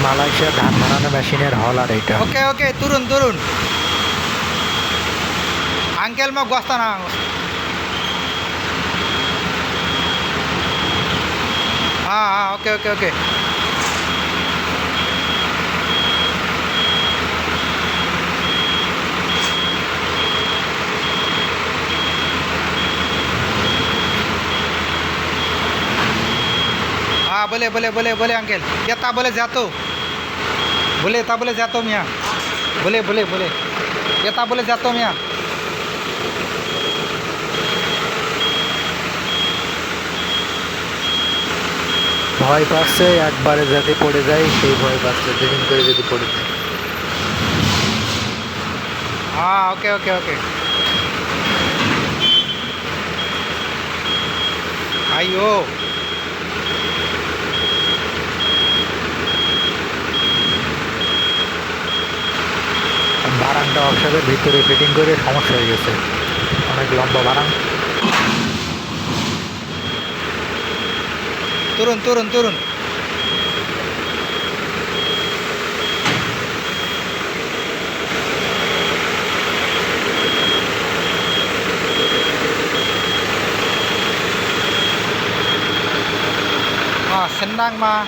Malaysia ধান ভাঙানো মেশিনের হলার এইটা। ओके ओके तुरुन तुरुन अंकेल मग बसताना हां हां ओके ओके ओके हाँ बोले बोले बोले बोले अंकेल येता बोले जातो बोले येता बोले जातो मिया बोले बोले बोले येता बोले जातो मिया ভয় পাচ্ছে একবারে যাতে পড়ে যায়, সেই ভয় পাচ্ছে দিন করে যদি পড়ে যায়। हाँ ओके ओके ओके आइयो বারাংটা ওয়ার্কশপের ভিতরে ফিটিং করে সমস্যা হয়ে গেছে, অনেক লম্বা বারাং। तुरुन तुरुन तुरुन हाँ senang mah